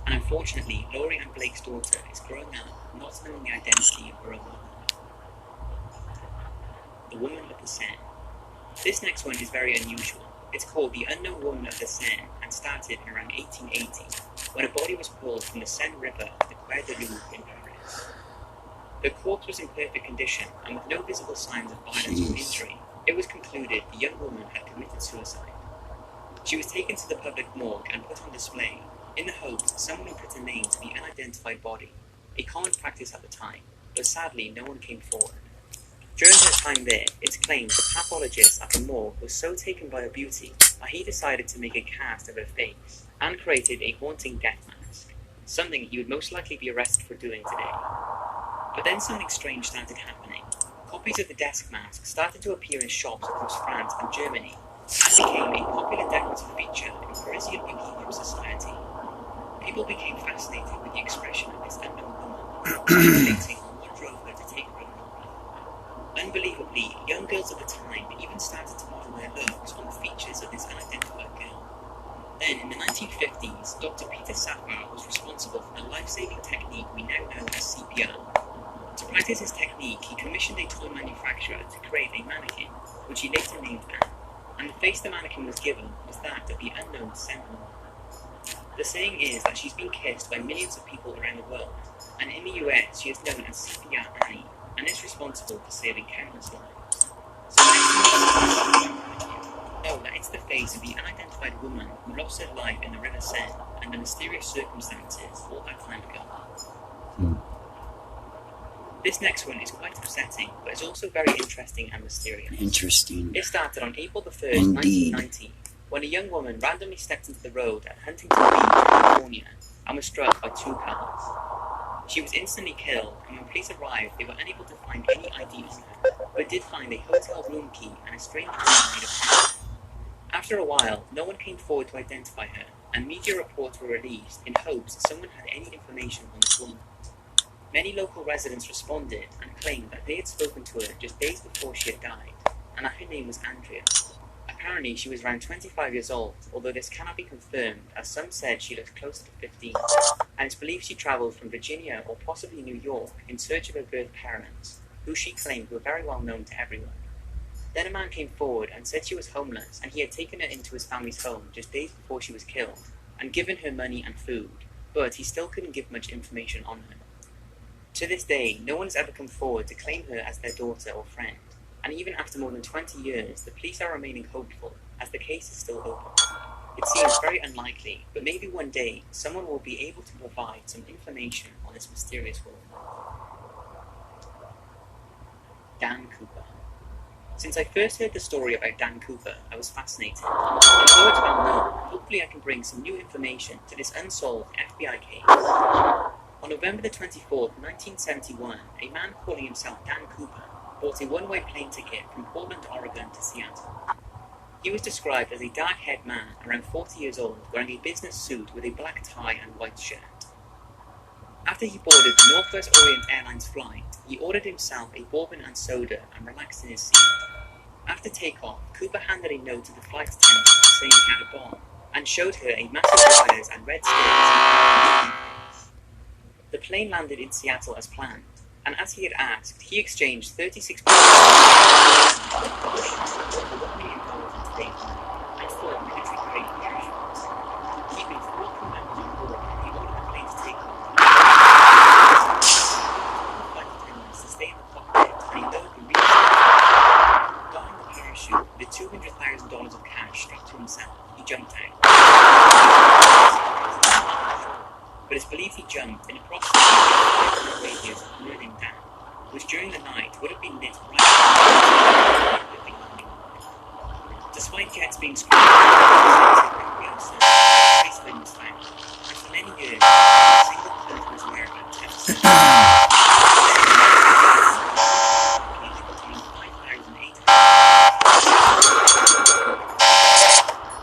And unfortunately, Laurie Ann Blake's daughter is growing up not knowing the identity of her own mother. The Woman of the Seine. This next one is very unusual. It's called The Unknown Woman of the Seine and started in around 1880, when a body was pulled from the Seine River at the Quai de Louvre in Paris. The corpse was in perfect condition, and with no visible signs of violence or injury, it was concluded the young woman had committed suicide. She was taken to the public morgue and put on display, in the hopes someone would put a name to the unidentified body, a common practice at the time, but sadly no one came forward. During her time there, it's claimed the pathologist at the morgue was so taken by her beauty that he decided to make a cast of her face and created a haunting death mask, something he would most likely be arrested for doing today. But then something strange started happening. Copies of the death mask started to appear in shops across France and Germany and became a popular decorative feature in Parisian bohemian society. People became fascinated with the expression of this unknown woman, speculating on what drove her to take her own life. Unbelievably, young girls at the time even started to model their looks on the features of this unidentified girl. Then, in the 1950s, Dr. Peter Sattler was responsible for the life-saving technique we now know as CPR. To practice his technique, he commissioned a toy manufacturer to create a mannequin, which he later named Anne, and the face the mannequin was given was that of the unknown Seine woman. The saying is that she's been kissed by millions of people around the world, and in the US she is known as CPR Annie, and is responsible for saving countless lives. So know that it's the face of the unidentified woman who lost her life in the River Seine under mysterious circumstances all that time ago. This next one is quite upsetting, but it's also very interesting and mysterious. Interesting. It started on April the 1st, 1990, when a young woman randomly stepped into the road at Huntington Beach, California, and was struck by two cars. She was instantly killed, and when police arrived, they were unable to find any ID on her, but did find a hotel room key and a strange ring made of hair. After a while, no one came forward to identify her, and media reports were released in hopes someone had any information on this woman. Many local residents responded and claimed that they had spoken to her just days before she had died, and that her name was Andrea. Apparently, she was around 25 years old, although this cannot be confirmed, as some said she looked closer to 15, and it's believed she travelled from Virginia or possibly New York in search of her birth parents, who she claimed were very well known to everyone. Then a man came forward and said she was homeless, and he had taken her into his family's home just days before she was killed, and given her money and food, but he still couldn't give much information on her. To this day, no one has ever come forward to claim her as their daughter or friend, and even after more than 20 years, the police are remaining hopeful, as the case is still open. It seems very unlikely, but maybe one day, someone will be able to provide some information on this mysterious woman. Dan Cooper. Since I first heard the story about Dan Cooper, I was fascinated, and although it's well known, hopefully I can bring some new information to this unsolved FBI case. On November the 24th, 1971, a man calling himself Dan Cooper bought a one-way plane ticket from Portland, Oregon to Seattle. He was described as a dark-haired man around 40 years old, wearing a business suit with a black tie and white shirt. After he boarded the Northwest Orient Airlines flight, he ordered himself a bourbon and soda and relaxed in his seat. After takeoff, Cooper handed a note to the flight attendant saying he had a bomb, and showed her a massive wires and red skirts. The plane landed in Seattle as planned, and as he had asked, he exchanged $36 million and 4 military-grade parachutes, keeping 4 crew members on board, and he ordered the plane to take off. Flight attendants to stay in the cockpit, and he lowered the reach. Donning the parachute, with $200,000 of cash strapped to himself, he jumped out. But it's believed he jumped in approximately 5 radius of Merlin Dam, which during the night would have been lit right up. Despite jets being screened, spaceman was found, and for many years, a single person was aware of attempts.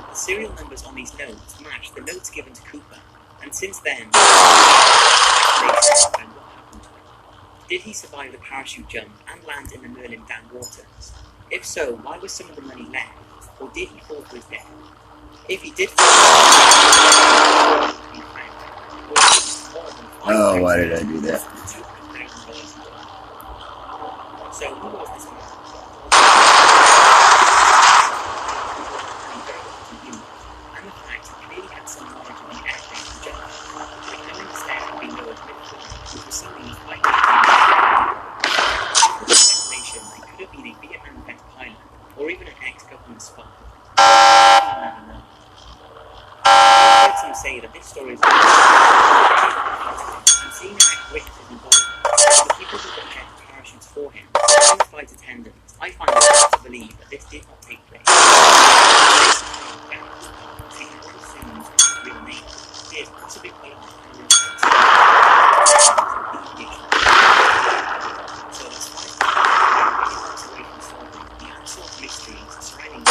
The serial numbers on these notes match the notes given to Cooper. And since then, what happened to him. Did he survive the parachute jump and land in the Merlin Dam waters? If so, why was some of the money left? Or did he fall to his death? If he did fall to his death, or Oh, why did I do that? So who was this man? And the fact he clearly had some knowledge of the aircraft in general. The common stare being no equivalent, which was something he quite speculation that he could have been a Vietnam vet pilot or even an ex-government spy. I've heard some say that this story is and seeing how quick it is involved, the people who prepared the parachutes for him, and the flight attendants, I find it hard to believe that this did not take place. Taking one Simmons as his real name, he is possibly put on an intense so despite many months away from solving the unsolved mysteries surrounding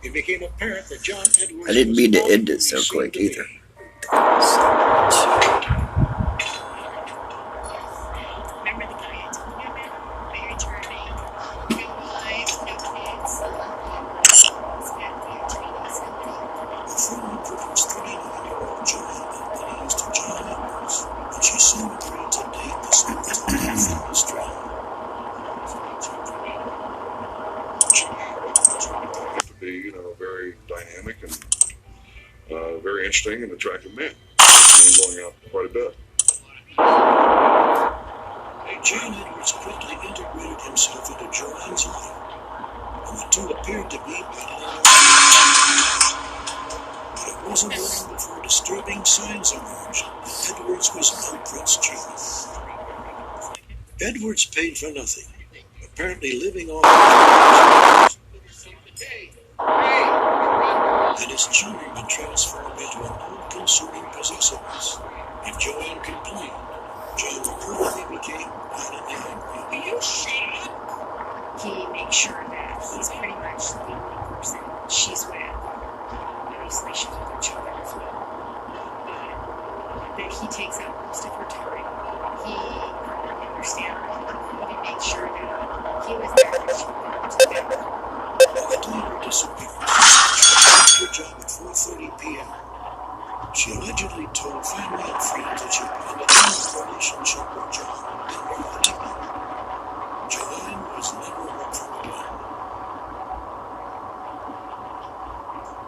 it became apparent that John Edwards I didn't mean to end it so quick either. Remember the guy I told you about? Very charming. No wife, no kids. Spent their trainees company. The film produced 39-year-old Joanne Anthony to John Edwards, and she soon agreed to date the spectacular film Australia. To be, very dynamic and very interesting and attractive man. Going out quite a bit. John Edwards quickly integrated himself into Joanne's life, and the two appeared to be battling. But it wasn't long before disturbing signs emerged that Edwards was no Prince Charles. Edwards paid for nothing, apparently living off and his charm had transformed into an all-consuming possessiveness. If Joanne complained, John reportedly became violently angry. Are you sad? He makes sure that he's pretty much the only person she's with. Obviously, she's with her children as well. That he takes up most of her time. He understands. He made sure that he was there when she wanted to be. On the day of her disappearance, she left her job at 4:30 p.m. She allegedly told family and friends that she planned to end her relationship with John and were not together. Joanne was never heard from again.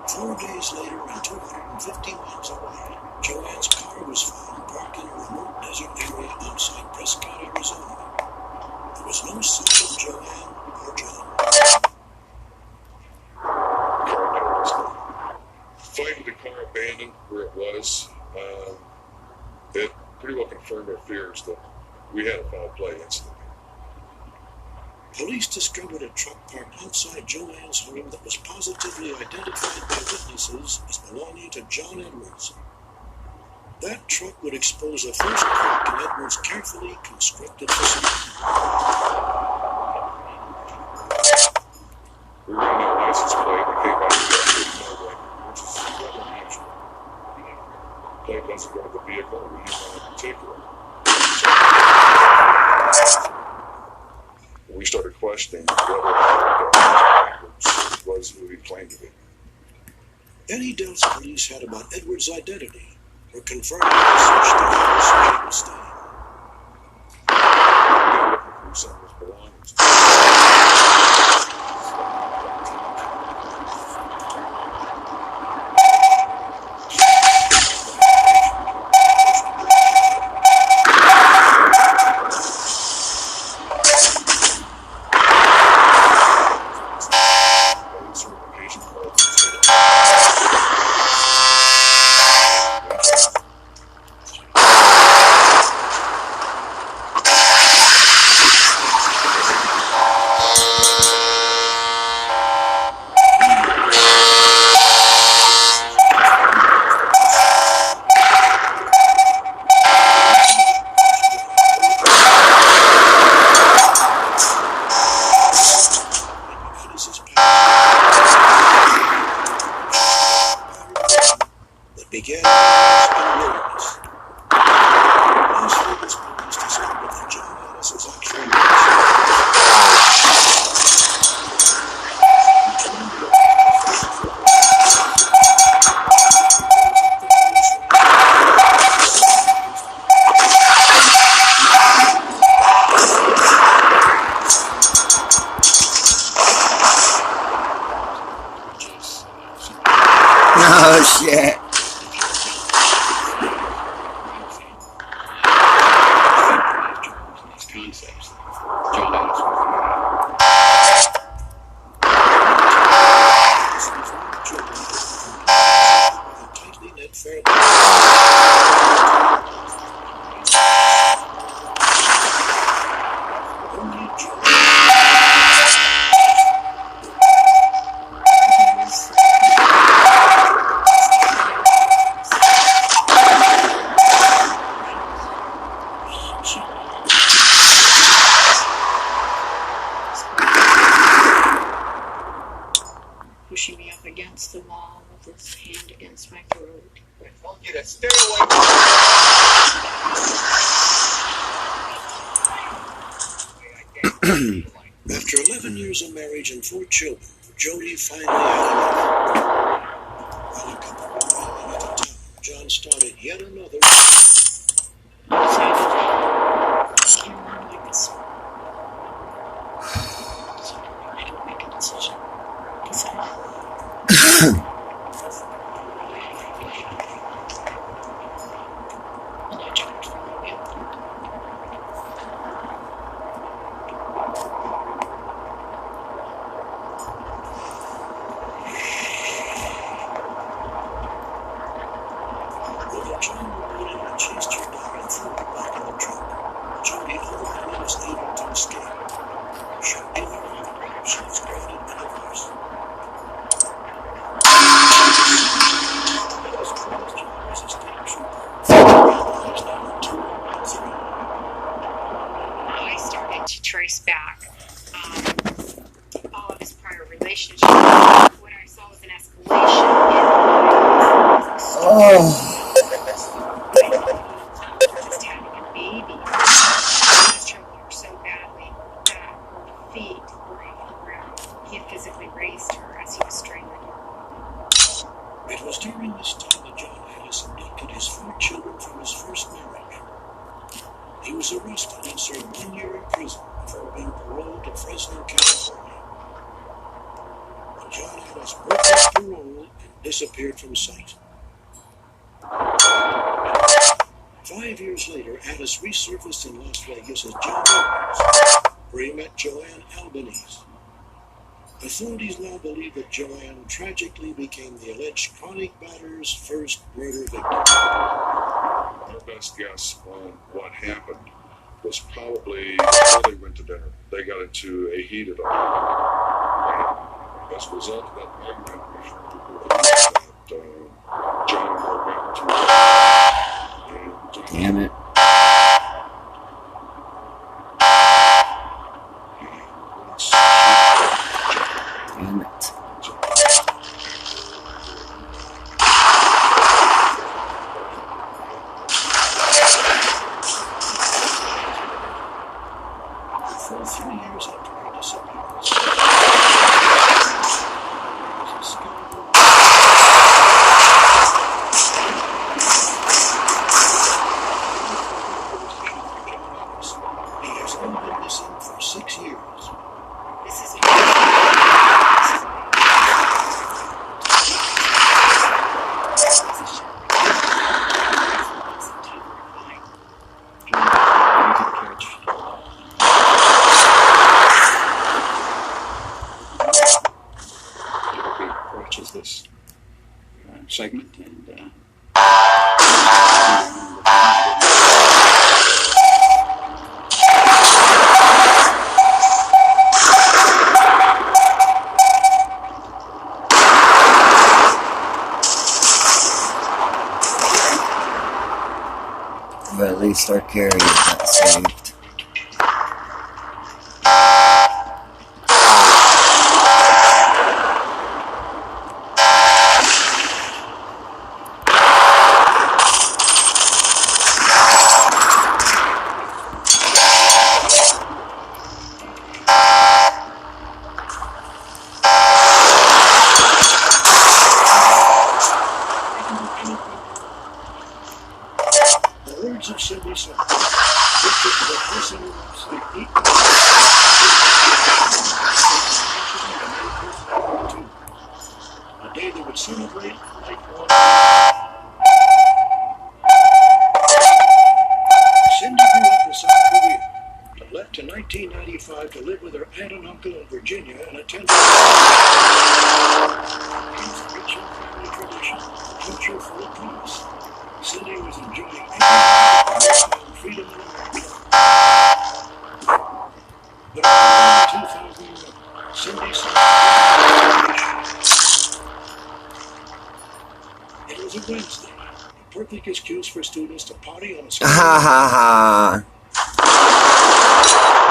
4 days later, and 250 miles away, Joanne's car was found parked in a remote desert area outside Prescott, Arizona. There was no sign of Joanne or John. Finding the car abandoned where it was, it pretty well confirmed our fears that we had a foul play incident. Police discovered a truck parked outside Joanne's home that was positively identified by witnesses as belonging to John Edwards. That truck would expose a first crack in Edwards' carefully constructed facility. We ran that license plate and came back to the which is rather unusual. The plate doesn't go with the vehicle, or even one in particular. We started questioning whether Edwards was who he claimed to be. Any doubts police had about Edwards' identity were confirmed by the search that Edwards staying. They were looking for some of his belongings. that began as in wilderness. Las Vegas police discovered that John Ellis was actually Oh shit. Concepts. John Ellis was tightly knit fair. Only John pushing me up against the wall with his hand against my throat. I told you to stay away from After 11 years of marriage and 4 children, Jody finally had enough. While a couple were traveling into town, John started yet another. I had to make a decision. And I jumped from the wheel. While John reported and chased her down and threw her back in the truck, Jody ultimately was able to escape. Shortly thereafter, she was granted a divorce. It was closed John as a state trooper. He's number 2 and 3. I started to trace back all of his prior relationships. What I saw was an escalation Oh. just having a baby. He was choking her so badly that her feet were off the ground. He had physically raised her as he was strangling her. It was during this time that John Ellis abducted his 4 children from his first marriage. He was arrested and served 1 year in prison before being paroled to Fresno, California. When John Ellis broke his parole and disappeared from sight. 5 years later, Alice resurfaced in Las Vegas as John Ellis, where he met Joanne Albanese. Authorities now believe that Joanne tragically became the alleged chronic batter's first murder victim. Our best guess on what happened was probably before they went to dinner. They got into a heated argument. And as a result of that argument, we that John broke out to Damn it. Damn it. For 3 years after her disappearance, he has only been missing for 6 years. This is watches this segment and But at least our carrier got saved. celebrate lifelong. Cindy grew up in South Korea, but left in 1995 to live with her aunt and uncle in Virginia and attend rich in family tradition, culture full of promise. Cindy was enjoying freedom in America. But in 2001, Cindy saw it was a Wednesday, a perfect excuse for students to party on a school. Ha ha ha.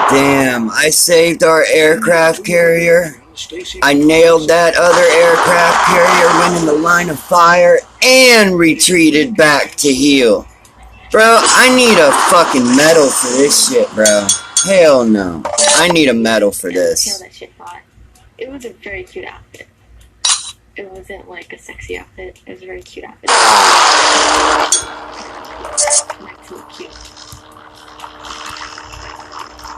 Damn, I saved our aircraft carrier. I nailed that other aircraft carrier, went in the line of fire, and retreated back to heal. Bro, I need a fucking medal for this shit, bro. Hell no. I need a medal for this. That shit thought. It was a very cute outfit. It wasn't like a sexy outfit. It was a very cute outfit. Maximum cute.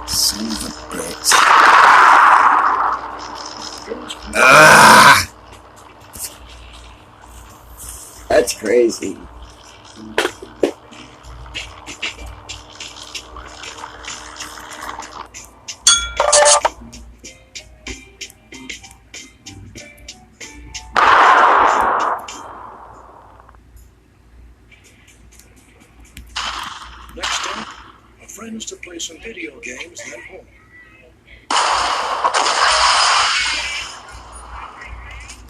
Son of a bitch. Ah! That's crazy. Next up, a friend was to play some video games, then home.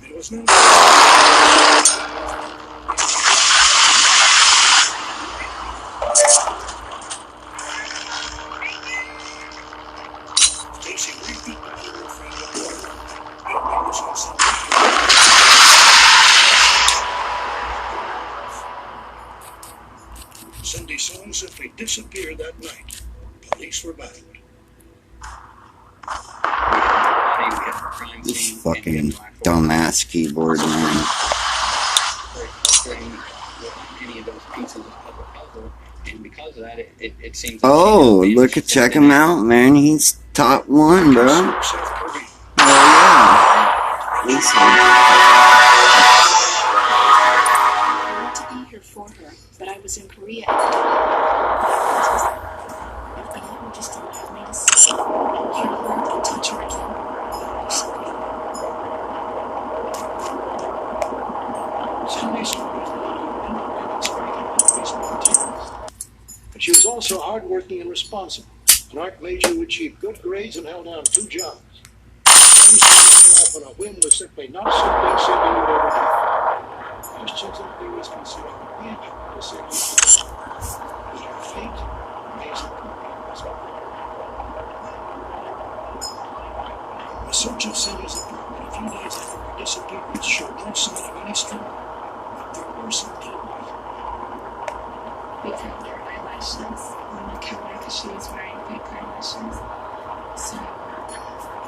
It was not. Stacy waved goodbye to her friend at work. It was on Sunday. Cindy's song simply disappeared that night. Police were bound. This fucking dumbass keyboard, man. Any of those pieces of the puzzle, and because of that, it seems. Oh, look at, check him out, man. He's top one, bro. South Korea. Oh, yeah. Listen. I wanted to be here for her, but I was in Korea. If God would just allow me to see, hear her, and touch her again, I'd be so grateful. Cindy was but she was also hardworking and responsible. An art major who achieved good grades and held down 2 jobs. Things off on a whim was simply not something Cindy would ever do. Questions simply was considered a major decision. But her fate remains a as well. A search of Cindy's apartment a few days after her disappearance showed no sign of any struggle, but there were some clues. We found her eyelashes on the counter because she was wearing fake eyelashes. So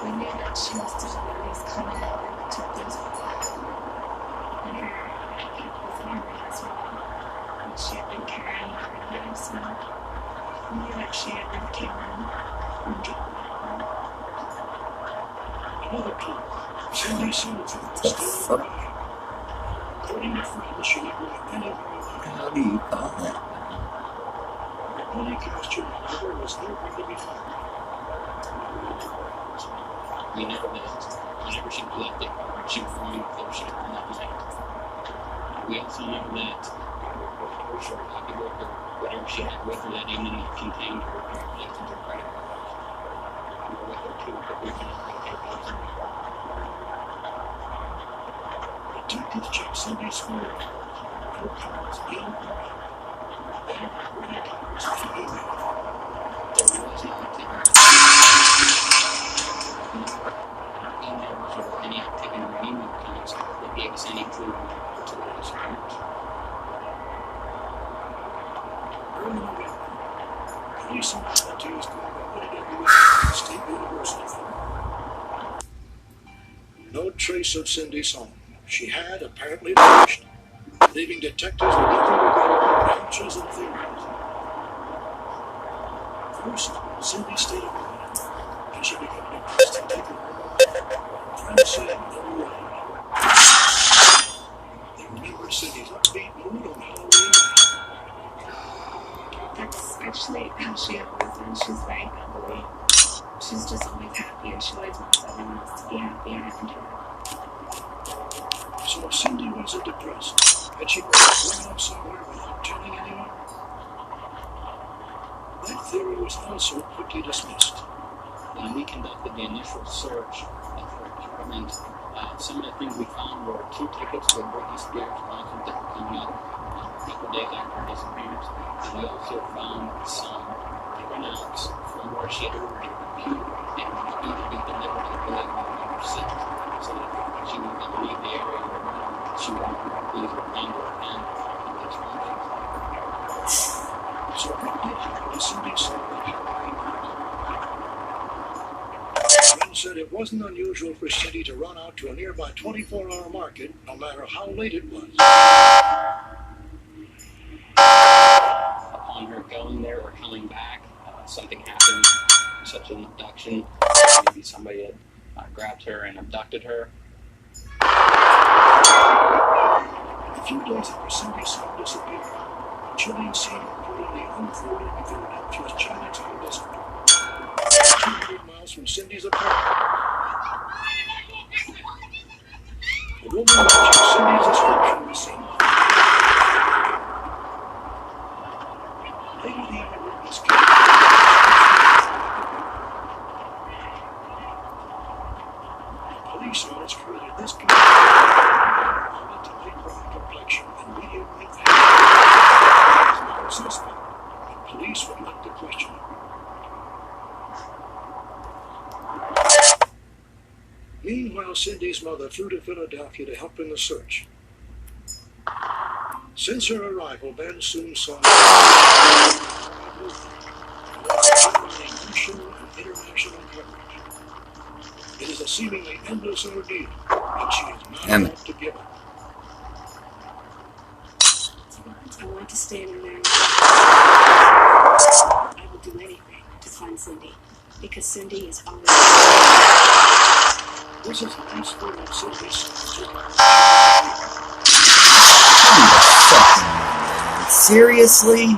we knew that she must have at least come in and took those off. And her makeup was in her room as well, which she had been carrying for a year. So we knew that she had left came in and dropped them. Another clue. Cindy Silverfield was still alive. According to friends, she never had any How do you call that? only costume, however, was nowhere to be found. We know that whenever she left it, she would find clothes she on that night. We also know that her short pocketbook or whatever she had with her that evening contained her license or credit cards. We were with her too, but we couldn't get those in the car. Detectives checked Cindy's phone records. Her cards being buried. They had credit cards for email. There was no activity. No emails or any activity or email accounts that gave us any clue to the disappearance. Early November, police and volunteers called State University. No trace of Cindy's home. She had apparently vanished, leaving detectives with nothing to go on hunches and theories. First, Cindy stayed at home, and she became depressed and taken her home. Friends said no way. she always is. She's very bubbly. She's just always happy, and she always wants everyone else to be happy around her. So Cindy wasn't depressed, and she was run off somewhere without telling anyone. That theory was also quickly dismissed. When we conducted the initial search of her apartment, some of the things we found were 2 tickets to a Britney Spears concert that were coming up a couple days after her disappearance. And we also found some printouts from where she had ordered a computer and was due to be delivered to the November 6th, so that she was going to leave the area where she would lose her pen to attend those functions. So what did happen to Cindy saw that Halloween night? Friends said it wasn't unusual for Cindy to run out to a nearby 24-hour market, no matter how late it was. Upon her going there or coming back, something happened, such an abduction. Maybe somebody had grabbed her and abducted her. A few days after Cindy's son disappeared, a chilling scene reportedly unfolded in Philadelphia's Chinatown desert. 200 miles from Cindy's apartment. The woman matching Cindy's description was seen. Later, the eyewitness came. Police audits credited this guy with relatively brown complexion and medium length hair. He was not a suspect, but police would like to question him. Meanwhile, Cindy's mother flew to Philadelphia to help in the search. Since her arrival, Ben soon saw national and international coverage. It is a seemingly endless ordeal, and she is not about to give up. I want to stay in America. I will do anything to find Cindy, because Cindy is always. This is the last word of Cindy's son. Seriously?